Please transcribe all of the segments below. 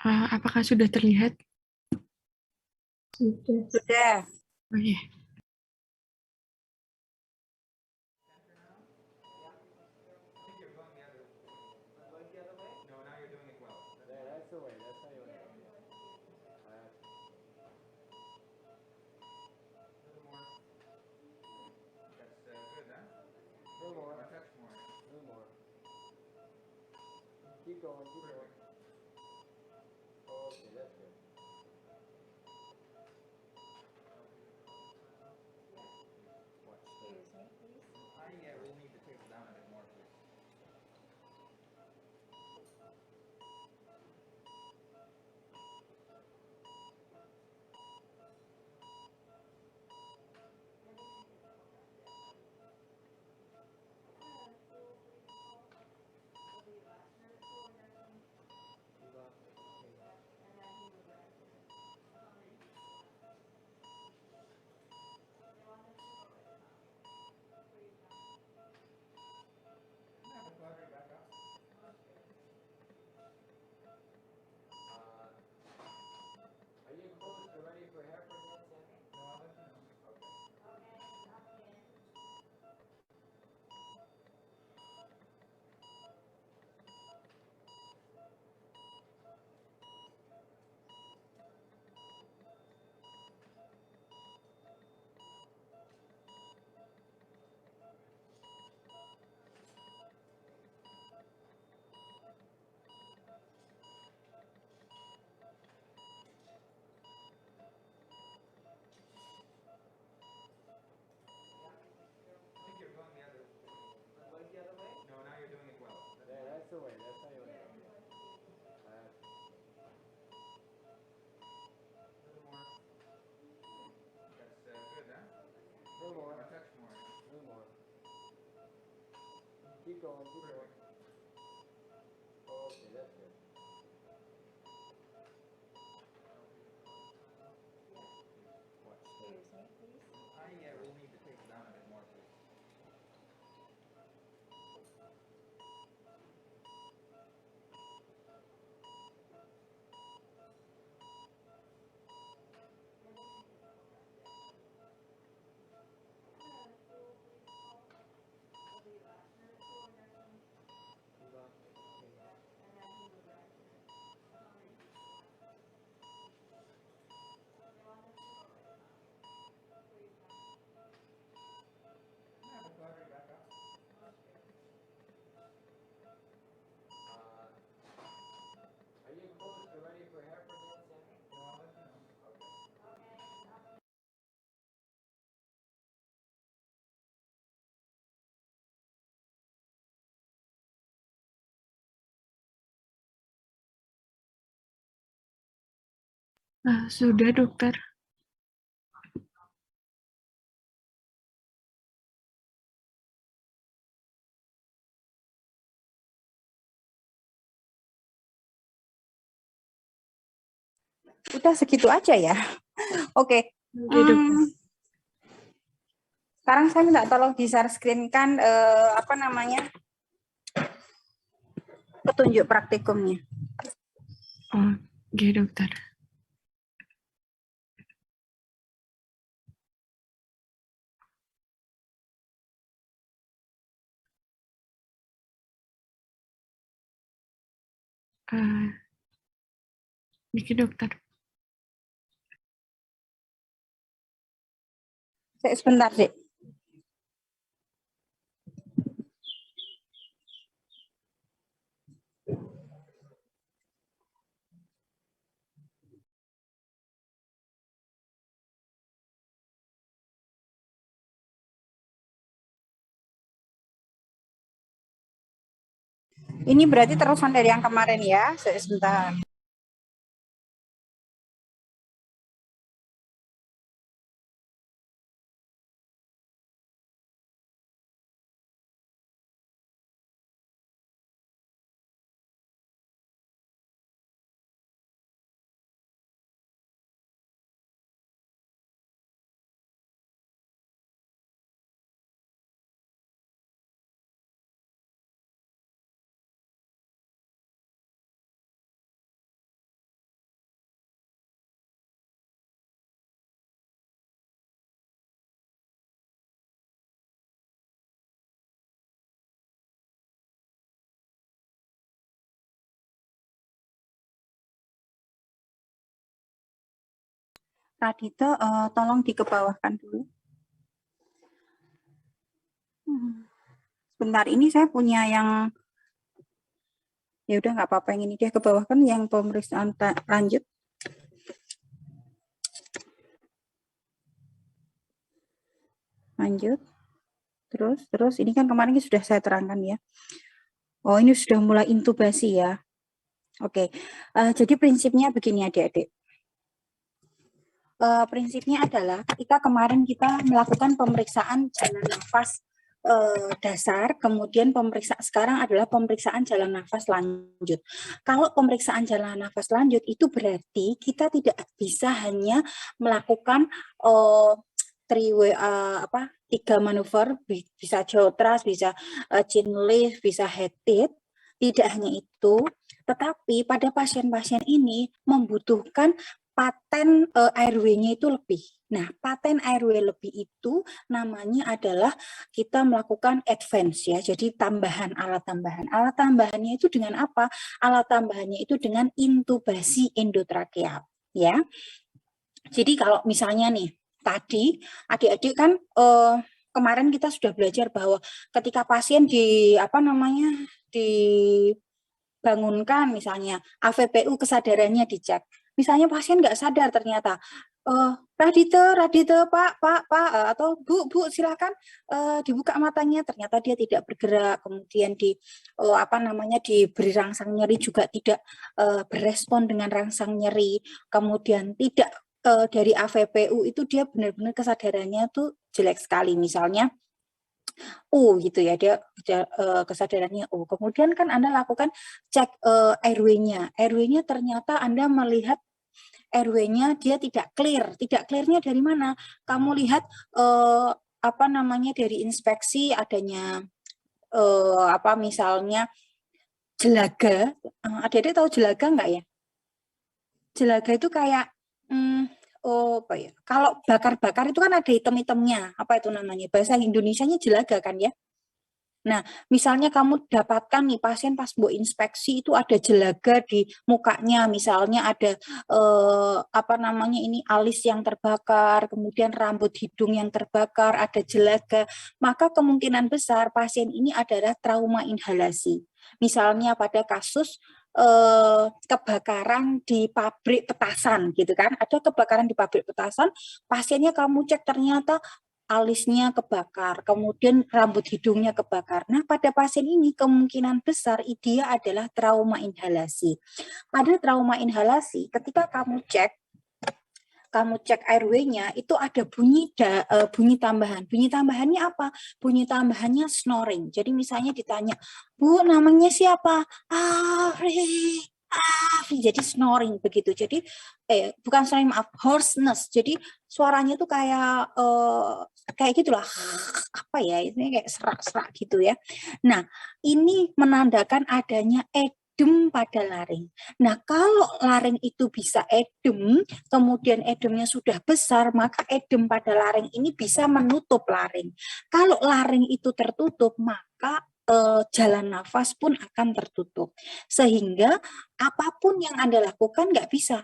Apakah sudah terlihat? Sudah. Oh, iya. Sudah, dokter. Udah segitu aja ya. Oke. Oke, dokter. Sekarang saya minta tolong di-share screen-kan apa namanya? Petunjuk praktikumnya. Oke, dokter. Niki, dokter. Sebentar, Dek. Ini berarti terusan dari yang kemarin ya. Sebentar. Radita, tolong dikebawahkan dulu. Sebentar, ini saya punya yang, ya udah nggak apa-apa, yang ini dia kebawahkan, yang pemeriksaan lanjut. Lanjut. Terus ini kan kemarin sudah saya terangkan ya. Oh, ini sudah mulai intubasi ya. Oke, jadi prinsipnya begini adik-adik. Prinsipnya adalah ketika kemarin kita melakukan pemeriksaan jalan nafas dasar, kemudian sekarang adalah pemeriksaan jalan nafas lanjut. Kalau pemeriksaan jalan nafas lanjut itu berarti kita tidak bisa hanya melakukan tiga manuver, bisa jaw thrust, bisa chin lift, bisa head tilt. Tidak hanya itu, tetapi pada pasien-pasien ini membutuhkan paten airway-nya itu lebih. Nah, paten airway lebih itu namanya adalah kita melakukan advance ya. Jadi tambahan, alat tambahan. Alat tambahannya itu dengan apa? Alat tambahannya itu dengan intubasi endotrakeal ya. Jadi kalau misalnya nih tadi adik-adik kan kemarin kita sudah belajar bahwa ketika pasien dibangunkan misalnya AVPU kesadarannya dicek. Misalnya pasien nggak sadar ternyata Radite, Pak, atau Bu, silakan dibuka matanya. Ternyata dia tidak bergerak, kemudian diberi rangsang nyeri juga tidak berespon dengan rangsang nyeri, kemudian tidak dari AVPU itu dia benar-benar kesadarannya tuh jelek sekali, misalnya gitu ya, dia kesadarannya kemudian kan Anda lakukan cek airway-nya ternyata Anda melihat airway-nya dia tidak clearnya dari mana? Kamu lihat dari inspeksi adanya misalnya jelaga. Adik-adik tahu jelaga nggak ya? Jelaga itu kayak kalau bakar-bakar itu kan ada hitam-hitamnya. Apa itu namanya? Bahasa Indonesianya jelaga kan ya? Nah, misalnya kamu dapatkan nih pasien pas mau inspeksi itu ada jelaga di mukanya, misalnya ada alis yang terbakar, kemudian rambut hidung yang terbakar, ada jelaga, maka kemungkinan besar pasien ini adalah trauma inhalasi. Misalnya pada kasus kebakaran di pabrik petasan gitu kan, ada kebakaran di pabrik petasan, pasiennya kamu cek ternyata alisnya kebakar, kemudian rambut hidungnya kebakar. Nah, pada pasien ini kemungkinan besar dia adalah trauma inhalasi. Pada trauma inhalasi, ketika kamu cek airway-nya itu ada bunyi tambahan. Bunyi tambahannya apa? Bunyi tambahannya snoring. Jadi misalnya ditanya, Bu, namanya siapa? Afri. Jadi snoring begitu. Jadi bukan snoring, maaf, hoarseness. Jadi suaranya tuh kayak gitulah. Apa ya? Ini kayak serak-serak gitu ya. Nah, ini menandakan adanya edem pada laring. Nah, kalau laring itu bisa edem, kemudian edemnya sudah besar, maka edem pada laring ini bisa menutup laring. Kalau laring itu tertutup, maka jalan nafas pun akan tertutup. Sehingga apapun yang Anda lakukan nggak bisa.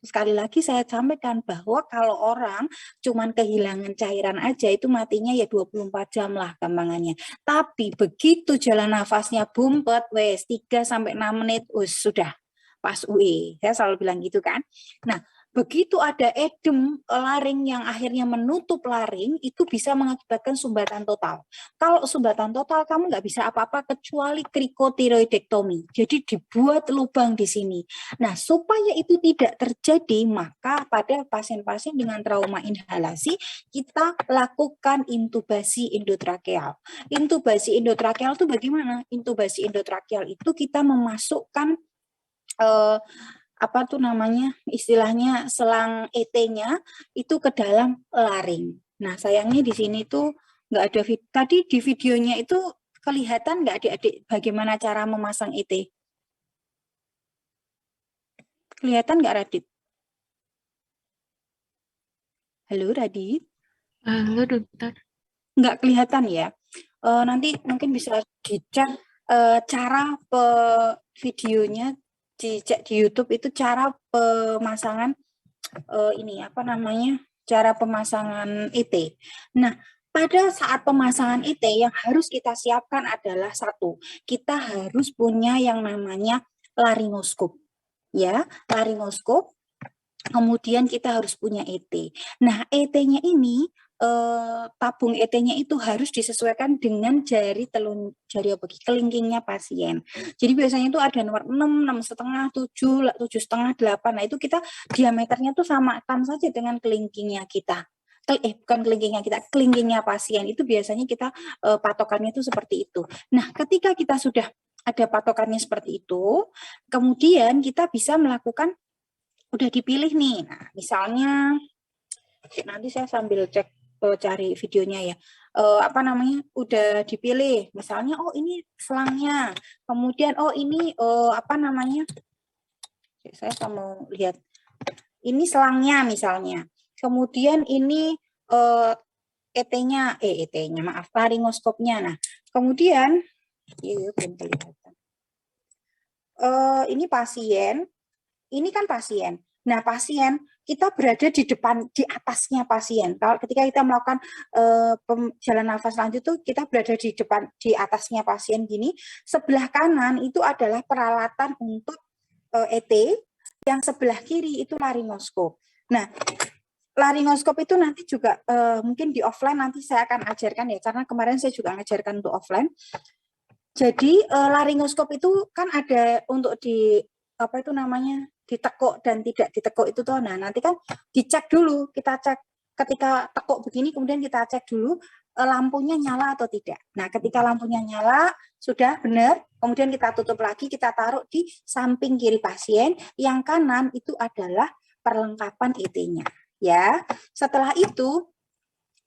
Sekali lagi saya sampaikan bahwa kalau orang cuman kehilangan cairan aja itu matinya ya 24 jam lah gampangannya. Tapi begitu jalan nafasnya bumpet, wes 3-6 menit, sudah pas UE. Saya selalu bilang gitu kan. Nah, begitu ada edem laring yang akhirnya menutup laring, itu bisa mengakibatkan sumbatan total. Kalau sumbatan total, kamu nggak bisa apa-apa kecuali krikotiroidektomi. Jadi dibuat lubang di sini. Nah, supaya itu tidak terjadi, maka pada pasien-pasien dengan trauma inhalasi, kita lakukan intubasi endotrakeal. Intubasi endotrakeal itu bagaimana? Intubasi endotrakeal itu kita memasukkan istilahnya selang ET-nya itu ke dalam laring. Nah, sayangnya di sini tuh nggak ada tadi di videonya itu kelihatan nggak adik-adik bagaimana cara memasang ET? Kelihatan nggak, Radit? Halo, Radit? Halo, dokter. Nggak kelihatan ya? Nanti mungkin bisa dicek cara videonya, dicek di YouTube itu cara pemasangan ini apa namanya, cara pemasangan ET. Nah, pada saat pemasangan ET yang harus kita siapkan adalah satu, kita harus punya yang namanya laringoskop, ya, laringoskop. Kemudian kita harus punya ET. Nah, ET-nya ini tabung ET-nya itu harus disesuaikan dengan jari apa, kelingkingnya pasien. Jadi biasanya itu ada nomor 6, 6,5, 7, 7,5, 8. Nah, itu kita diameternya tuh samakan saja dengan kelingkingnya kita. Bukan kelingkingnya kita, kelingkingnya pasien. Itu biasanya kita patokannya itu seperti itu. Nah, ketika kita sudah ada patokannya seperti itu, kemudian kita bisa melakukan, udah dipilih nih. Nah, misalnya nanti saya sambil cek cari videonya ya. Apa namanya? Udah dipilih. Misalnya oh ini selangnya. Kemudian oh ini apa namanya? Saya mau lihat. Ini selangnya misalnya. Kemudian ini ET-nya, ET-nya maaf, laringoskopnya. Nah, kemudian belum kelihatan. Ini pasien. Ini kan pasien. Nah, pasien kita berada di depan, di atasnya pasien. Kalau ketika kita melakukan jalan nafas lanjut tuh kita berada di depan, di atasnya pasien gini. Sebelah kanan itu adalah peralatan untuk ET, yang sebelah kiri itu laringoskop. Nah, laringoskop itu nanti juga mungkin di offline nanti saya akan ajarkan ya, karena kemarin saya juga ngajarkan untuk offline. Jadi laringoskop itu kan ada untuk di apa itu namanya, ditekuk dan tidak ditekuk itu tuh. Nah, nanti kan dicek dulu, kita cek ketika tekuk begini, kemudian kita cek dulu lampunya nyala atau tidak. Nah, ketika lampunya nyala sudah benar, kemudian kita tutup lagi, kita taruh di samping kiri pasien, yang kanan itu adalah perlengkapan ET-nya. Ya, setelah itu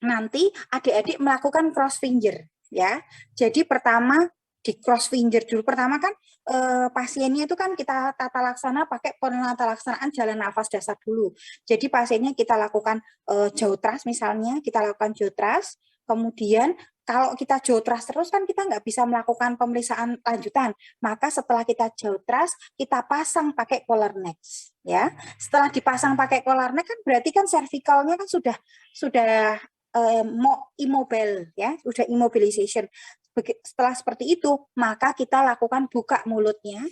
nanti adik-adik melakukan cross finger ya. Jadi pertama di cross finger dulu. Pertama kan pasiennya itu kan kita tata laksana pakai penata laksanaan jalan nafas dasar dulu. Jadi pasiennya kita lakukan jaw thrust misalnya, kita lakukan jaw thrust. Kemudian kalau kita jaw thrust terus kan kita nggak bisa melakukan pemeriksaan lanjutan. Maka setelah kita jaw thrust, kita pasang pakai collar neck ya. Setelah dipasang pakai collar neck kan berarti kan cervicalnya kan sudah immobile ya, sudah immobilization. Setelah seperti itu, maka kita lakukan buka mulutnya,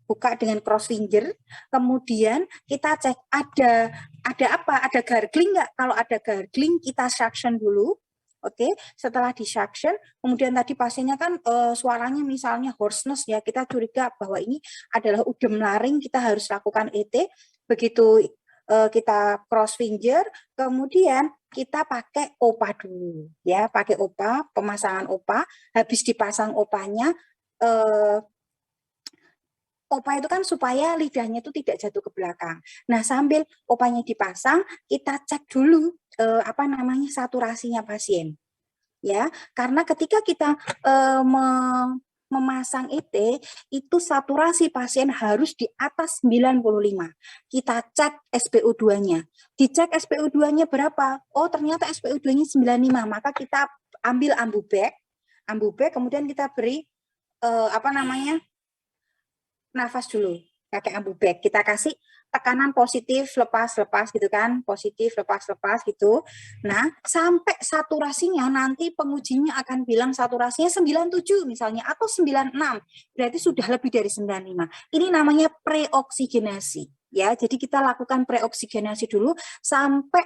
buka dengan cross finger, kemudian kita cek ada apa, ada gargling nggak? Kalau ada gargling, kita suction dulu. Oke, setelah di suction, kemudian tadi pasiennya kan suaranya misalnya hoarseness ya, kita curiga bahwa ini adalah udem laring, kita harus lakukan ET. Begitu kita cross finger, kemudian kita pakai OPA dulu ya, pakai OPA, pemasangan OPA. Habis dipasang OPA-nya, OPA itu kan supaya lidahnya itu tidak jatuh ke belakang. Nah, sambil OPA-nya dipasang, kita cek dulu apa namanya, saturasinya pasien. Ya, karena ketika kita memasang ET, itu saturasi pasien harus di atas 95. Kita cek SpO2-nya. Dicek SpO2-nya berapa? Oh, ternyata SpO2-nya 95. Maka kita ambil ambubek, kemudian kita beri apa namanya, nafas dulu pakai ambubek. Kita kasih tekanan positif lepas gitu kan, positif lepas gitu. Nah, sampai saturasinya nanti pengujinya akan bilang saturasinya 97 misalnya atau 96. Berarti sudah lebih dari 95. Ini namanya preoksigenasi ya. Jadi kita lakukan preoksigenasi dulu sampai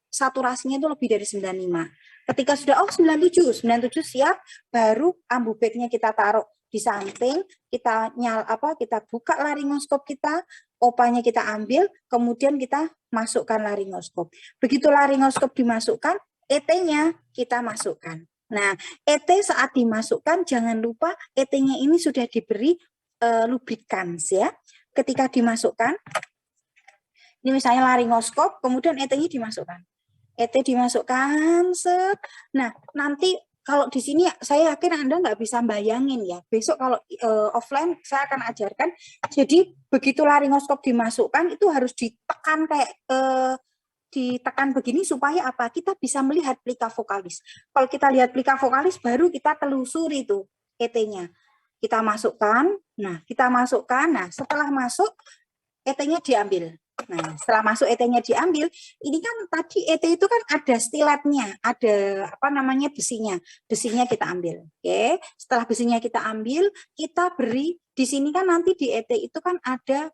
saturasinya itu lebih dari 95. Ketika sudah 97 siap, baru ambubeknya kita taruh di samping, kita kita buka laringoskop kita, opanya kita ambil, kemudian kita masukkan laringoskop. Begitu laringoskop dimasukkan, ET-nya kita masukkan. Nah, ET saat dimasukkan jangan lupa ET-nya ini sudah diberi lubrikans ya. Ketika dimasukkan, ini misalnya laringoskop, kemudian ET-nya dimasukkan. ET dimasukkan, set. Nah, nanti kalau di sini saya yakin Anda nggak bisa bayangin ya. Besok kalau offline saya akan ajarkan. Jadi begitu laringoskop dimasukkan itu harus ditekan kayak ditekan begini supaya apa? Kita bisa melihat plika vokalis. Kalau kita lihat plika vokalis baru kita telusuri itu ET-nya. Kita masukkan. Nah, setelah masuk ET-nya diambil. Nah, setelah masuk ET-nya diambil, ini kan tadi ET itu kan ada stiletnya, ada apa namanya besinya. Besinya kita ambil. Oke, setelah besinya kita ambil, kita beri di sini kan nanti di ET itu kan ada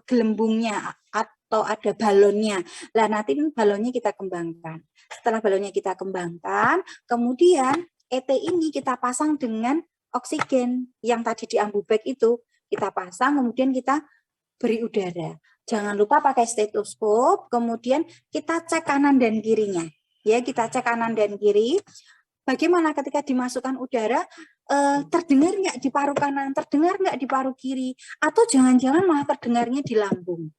gelembungnya atau ada balonnya. Lah nanti balonnya kita kembangkan. Setelah balonnya kita kembangkan, kemudian ET ini kita pasang dengan oksigen yang tadi di ambu bag itu. Kita pasang, kemudian kita beri udara. Jangan lupa pakai stetoskop, kemudian kita cek kanan dan kirinya. Ya, kita cek kanan dan kiri. Bagaimana ketika dimasukkan udara, terdengar nggak di paru kanan, terdengar nggak di paru kiri, atau jangan-jangan malah terdengarnya di lambung.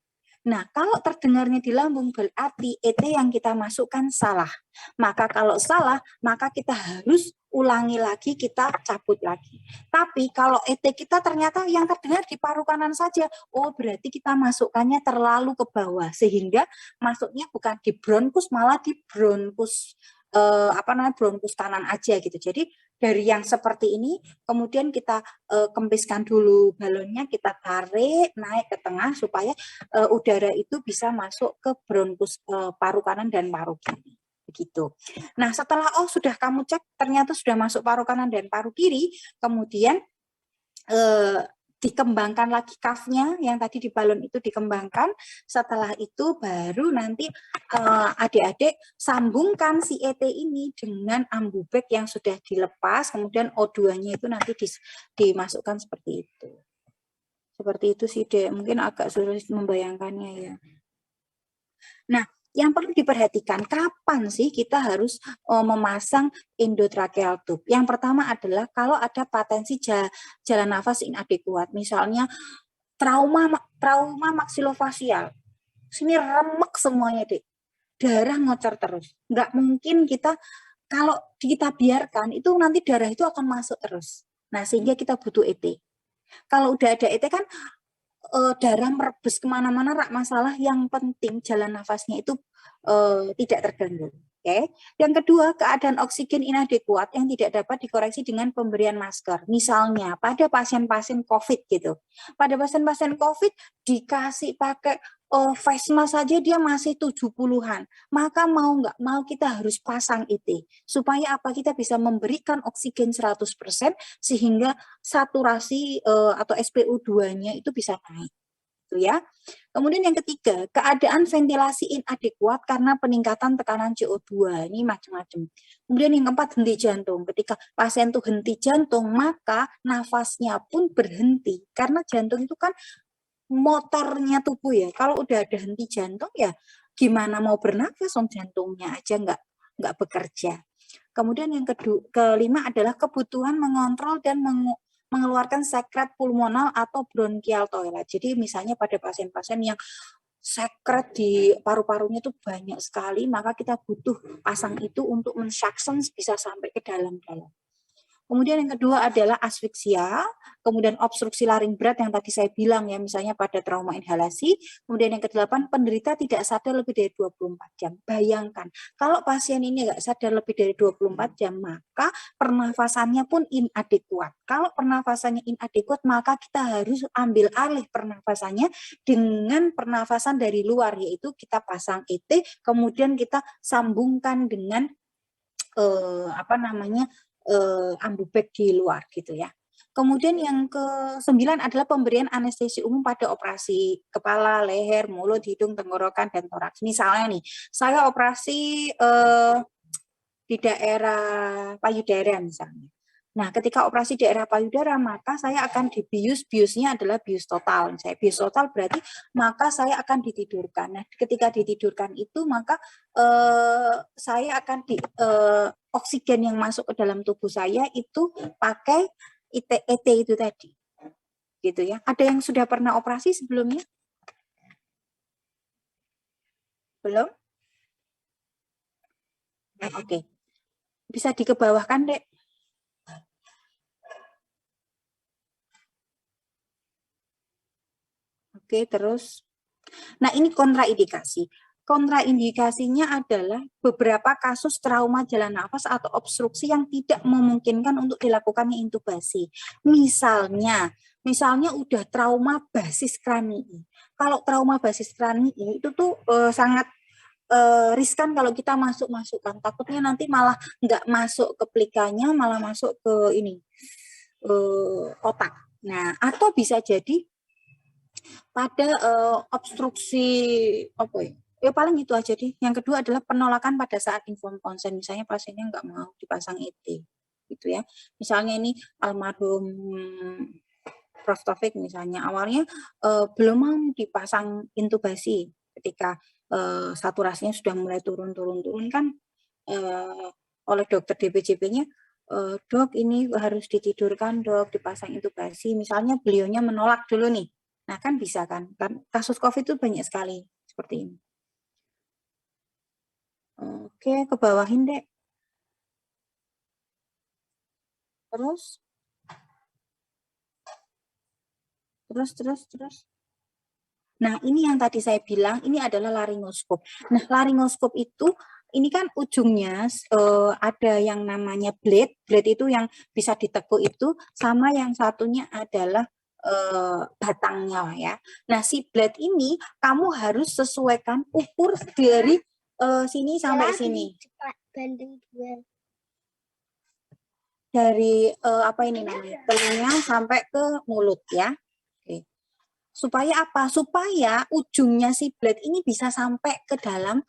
Nah, kalau terdengarnya di lambung berarti ET yang kita masukkan salah. Maka kalau salah, maka kita harus ulangi lagi, kita cabut lagi. Tapi kalau ET kita ternyata yang terdengar di paru kanan saja, oh berarti kita masukkannya terlalu ke bawah. Sehingga masuknya bukan di bronkus, malah di bronkus bronkus kanan aja gitu. Jadi dari yang seperti ini, kemudian kita kempiskan dulu balonnya, kita tarik naik ke tengah supaya udara itu bisa masuk ke bronkus paru kanan dan paru kiri. Begitu. Nah, setelah sudah kamu cek ternyata sudah masuk paru kanan dan paru kiri, kemudian dikembangkan lagi cuff-nya yang tadi di balon itu dikembangkan. Setelah itu baru nanti adik-adik sambungkan si ET ini dengan ambu bag yang sudah dilepas, kemudian O2-nya itu nanti dimasukkan seperti itu. Seperti itu sih, Dek. Mungkin agak sulit membayangkannya ya. Nah, yang perlu diperhatikan, kapan sih kita harus memasang endotracheal tube? Yang pertama adalah kalau ada potensi jalan nafas inadekuat, misalnya trauma maksilofasial. Sini remek semuanya, Dek. Darah ngocor terus. Nggak mungkin kalau kita biarkan, itu nanti darah itu akan masuk terus. Nah, sehingga kita butuh ET. Kalau udah ada ET kan darah merebus kemana-mana, rak masalah. Yang penting jalan nafasnya itu tidak terganggu. Okay. Yang kedua, keadaan oksigen inadekuat yang tidak dapat dikoreksi dengan pemberian masker. Misalnya pada pasien-pasien COVID gitu. Pada pasien-pasien COVID dikasih pakai face mask saja dia masih 70-an. Maka mau nggak mau kita harus pasang IT. Supaya apa? Kita bisa memberikan oksigen 100% sehingga saturasi atau SpO2-nya itu bisa naik. Ya. Kemudian yang ketiga, keadaan ventilasi inadekuat karena peningkatan tekanan CO2. Ini macam-macam. Kemudian yang keempat, henti jantung. Ketika pasien itu henti jantung, maka nafasnya pun berhenti. Karena jantung itu kan motornya tubuh ya. Kalau udah ada henti jantung ya gimana mau bernafas, jantungnya aja nggak bekerja. Kemudian yang kelima adalah kebutuhan mengontrol dan mengeluarkan sekret pulmonal atau bronkial toilet. Jadi misalnya pada pasien-pasien yang sekret di paru-parunya itu banyak sekali, maka kita butuh pasang itu untuk mensuction bisa sampai ke dalam-dalam. Kemudian yang kedua adalah asfiksia, kemudian obstruksi laring berat yang tadi saya bilang ya, misalnya pada trauma inhalasi. Kemudian yang kedelapan, penderita tidak sadar lebih dari 24 jam. Bayangkan, kalau pasien ini nggak sadar lebih dari 24 jam, maka pernafasannya pun inadekuat. Kalau pernafasannya inadekuat, maka kita harus ambil alih pernafasannya dengan pernafasan dari luar, yaitu kita pasang ET, kemudian kita sambungkan dengan ambu bag di luar gitu ya. Kemudian yang ke-9 adalah pemberian anestesi umum pada operasi kepala, leher, mulut, hidung, tenggorokan, dan toraks. Misalnya nih, saya operasi di daerah payudara misalnya. Nah, ketika operasi daerah payudara, maka saya akan dibius, biusnya adalah bius total. Saya bius total berarti maka saya akan ditidurkan. Nah, ketika ditidurkan itu maka saya akan oksigen yang masuk ke dalam tubuh saya itu pakai ET itu tadi. Gitu ya. Ada yang sudah pernah operasi sebelumnya? Belum? Nah, oke. Bisa dikebawahkan, Dek. Oke, terus. Nah, ini kontraindikasi. Kontraindikasinya adalah beberapa kasus trauma jalan nafas atau obstruksi yang tidak memungkinkan untuk dilakukannya intubasi. Misalnya, misalnya udah trauma basis kranii. Kalau trauma basis kranii itu tuh sangat riskan kalau kita masukkan. Takutnya nanti malah nggak masuk ke pelikanya, malah masuk ke ini otak. Nah, atau bisa jadi pada obstruksi apa ya? Ya paling itu aja deh. Yang kedua adalah penolakan pada saat informed consent. Misalnya pasiennya nggak mau dipasang ET, gitu ya. Misalnya ini almarhum Prof. Taufik misalnya awalnya belum mau dipasang intubasi ketika saturasinya sudah mulai turun kan oleh dokter DPJP-nya, dok ini harus ditidurkan dok, dipasang intubasi. Misalnya beliaunya menolak dulu nih. Nah kan bisa kan kasus COVID itu banyak sekali seperti ini. Oke, ke bawahin dek. Terus. Nah, ini yang tadi saya bilang, ini adalah laringoskop. Nah, laringoskop itu, ini kan ujungnya ada yang namanya blade. Blade itu yang bisa ditekuk itu, sama yang satunya adalah batangnya ya. Nah, si blade ini kamu harus sesuaikan ukur dari sini sampai sini. Dari apa ini namanya? Telinga sampai ke mulut ya. Oke. Supaya apa? Supaya ujungnya si blade ini bisa sampai ke dalam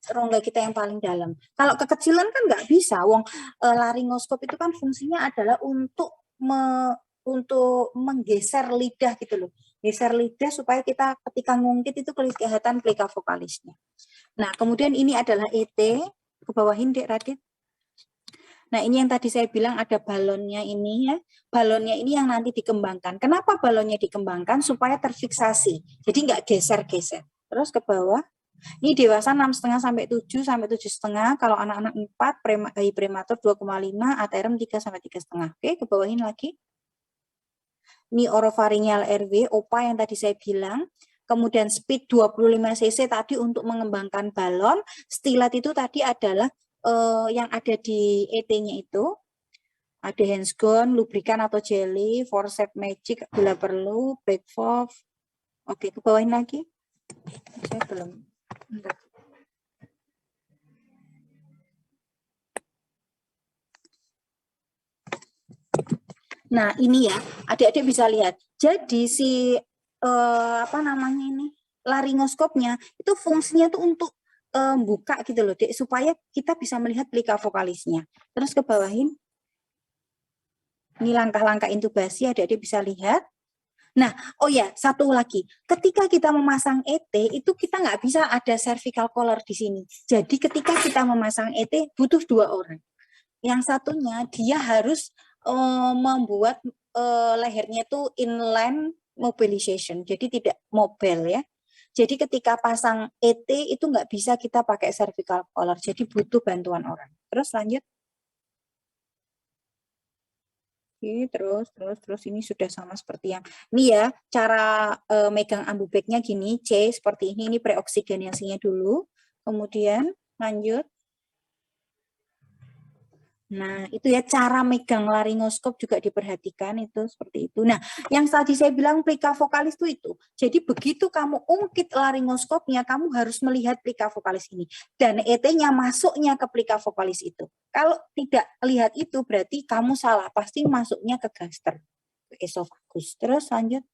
rongga kita yang paling dalam. Kalau kekecilan kan nggak bisa. Wong laringoskop itu kan fungsinya adalah untuk menggeser lidah gitu loh. Geser lidah supaya kita ketika ngungkit itu kelihatan plika vokalisnya. Nah, kemudian ini adalah ET, ke bawahin Dek Radit. Nah, ini yang tadi saya bilang ada balonnya ini ya. Balonnya ini yang nanti dikembangkan. Kenapa balonnya dikembangkan? Supaya terfiksasi. Jadi nggak geser-geser. Terus ke bawah. Ini dewasa 6,5 sampai 7 sampai 7,5. Kalau anak-anak 4, bayi prematur 2,5, ATRM 3 sampai 3,5. Oke, ke bawahin lagi. Ini orofaringeal RW, OPA yang tadi saya bilang. Kemudian speed 25 cc tadi untuk mengembangkan balon. Stilat itu tadi adalah yang ada di ET-nya itu. Ada handscone, lubrikan atau jelly, forceps magic bila perlu, back valve. Oke, ke bawahin lagi. Saya belum. Nah, ini ya, adik-adik bisa lihat. Jadi si apa namanya ini? Laringoskopnya itu fungsinya tuh untuk buka gitu loh, Dek, supaya kita bisa melihat plika vokalisnya. Terus ke bawahin. Ini langkah-langkah intubasi, adik-adik bisa lihat. Nah, oh ya, satu lagi. Ketika kita memasang ET, itu kita nggak bisa ada cervical collar di sini. Jadi ketika kita memasang ET, butuh 2 orang. Yang satunya, dia harus membuat lehernya itu inline mobilization. Jadi tidak mobile ya. Jadi ketika pasang ET, itu nggak bisa kita pakai cervical collar. Jadi butuh bantuan orang. Terus lanjut. Oke, terus ini sudah sama seperti yang ini ya, cara megang ambu bagnya gini, C seperti ini preoksigenasinya dulu, kemudian lanjut. Nah, itu ya cara megang laringoskop juga diperhatikan itu seperti itu. Nah, yang tadi saya bilang plika vokalis itu. Jadi begitu kamu ungkit laringoskopnya, kamu harus melihat plika vokalis ini. Dan ET-nya masuknya ke plika vokalis itu. Kalau tidak lihat itu berarti kamu salah, pasti masuknya ke gaster, ke esofagus. Terus lanjut.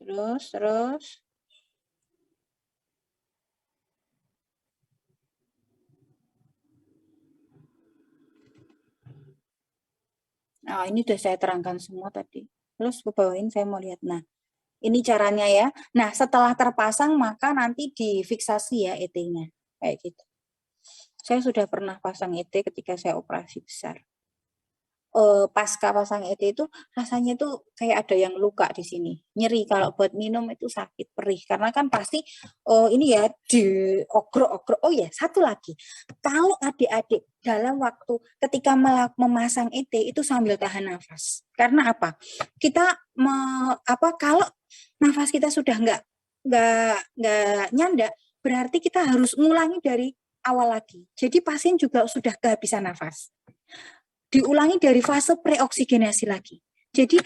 Terus. Nah, ini sudah saya terangkan semua tadi. Terus ke bawahin saya mau lihat. Nah, ini caranya ya. Nah, setelah terpasang maka nanti difiksasi ya ET-nya. Kayak gitu. Saya sudah pernah pasang ET ketika saya operasi besar. Pasca pasang ET itu rasanya tuh kayak ada yang luka di sini. Nyeri kalau buat minum itu sakit, perih. Karena kan pasti ini ya diogrok-ogrok. Oh ya, satu lagi. Kalau adik-adik dalam waktu ketika memasang ET itu sambil tahan nafas. Karena apa? Kita kalau nafas kita sudah nggak nyanda, berarti kita harus ngulangi dari awal lagi. Jadi pasien juga sudah kehabisan nafas. Diulangi dari fase preoksigenasi lagi. Jadi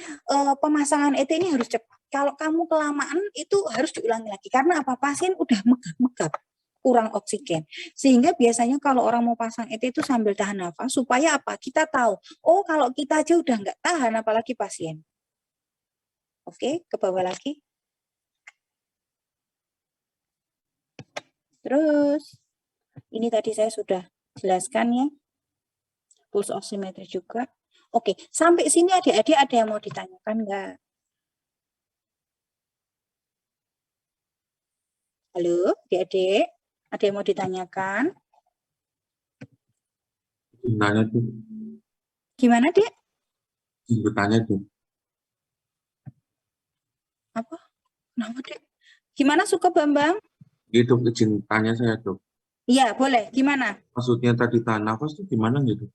pemasangan ET ini harus cepat. Kalau kamu kelamaan itu harus diulangi lagi. Karena apa? Pasien udah megap-megap, kurang oksigen. Sehingga biasanya kalau orang mau pasang ET itu sambil tahan nafas, supaya apa? Kita tahu, oh kalau kita aja udah nggak tahan, apalagi pasien. Oke, ke bawah lagi. Terus, ini tadi saya sudah jelaskan ya. Pulse oximetry juga. Oke, sampai sini adik-adik ada yang mau ditanyakan nggak? Halo, adik-adik, ada yang mau ditanyakan? Bertanya tuh, Gimana, Dek? bertanya tuh. Apa? Kenapa, Dek? Gimana suka Bambang? Gitu, izin tanya saya tuh. Iya, boleh. Gimana? Maksudnya tadi tahan nafas tuh gimana gitu?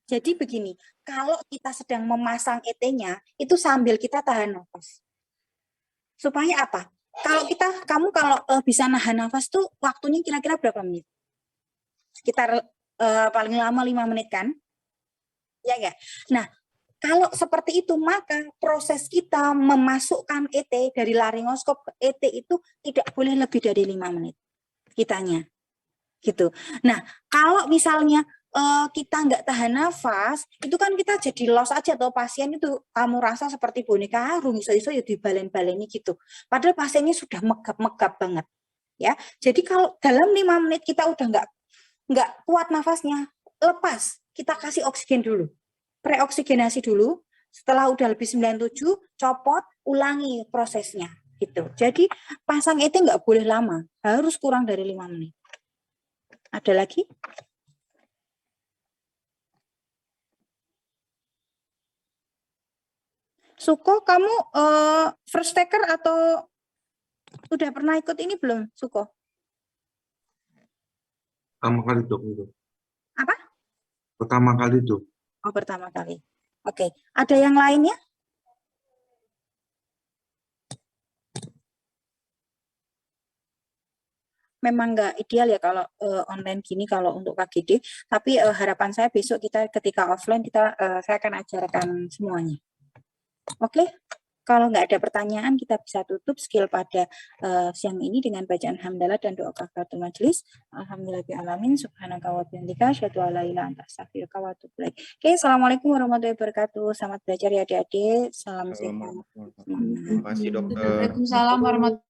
Jadi begini, kalau kita sedang memasang ET-nya, itu sambil kita tahan nafas. Supaya apa? Kamu kalau bisa nahan nafas tuh waktunya kira-kira berapa menit? Sekitar paling lama 5 menit kan? Ya enggak? Nah, kalau seperti itu, maka proses kita memasukkan ET dari laringoskop ke ET itu tidak boleh lebih dari 5 menit. Kitanya. Gitu. Nah, kalau misalnya kita nggak tahan nafas, itu kan kita jadi loss aja atau pasien itu kamu rasa seperti boneka harung iso-iso ya dibalen-baleni gitu. Padahal pasiennya sudah megap-megap banget. Ya. Jadi kalau dalam 5 menit kita udah nggak kuat nafasnya, lepas, kita kasih oksigen dulu. Preoksigenasi dulu, setelah udah lebih 97, copot, ulangi prosesnya. Gitu. Jadi pasang ET nggak boleh lama, harus kurang dari 5 menit. Ada lagi? Suko, kamu first taker atau udah pernah ikut ini belum, Suko? Pertama kali dok itu. Apa? Pertama kali tuh. Oh, pertama kali. Oke, ada yang lainnya? Memang nggak ideal ya kalau online gini kalau untuk KGD, tapi harapan saya besok kita ketika offline saya akan ajarkan semuanya. Oke, kalau nggak ada pertanyaan kita bisa tutup skill pada siang ini dengan bacaan hamdalah dan doa kafaratul majelis. Alhamdulillahirobbilalamin, subhanaka wa bihamdika, asyhadu an la ilaha illa anta astaghfiruka wa atubu ilaik. Oke, assalamualaikum warahmatullahi wabarakatuh. Selamat belajar ya adik-adik. Salam sehat. Terima kasih dokter. Waalaikumsalam warahmatullahi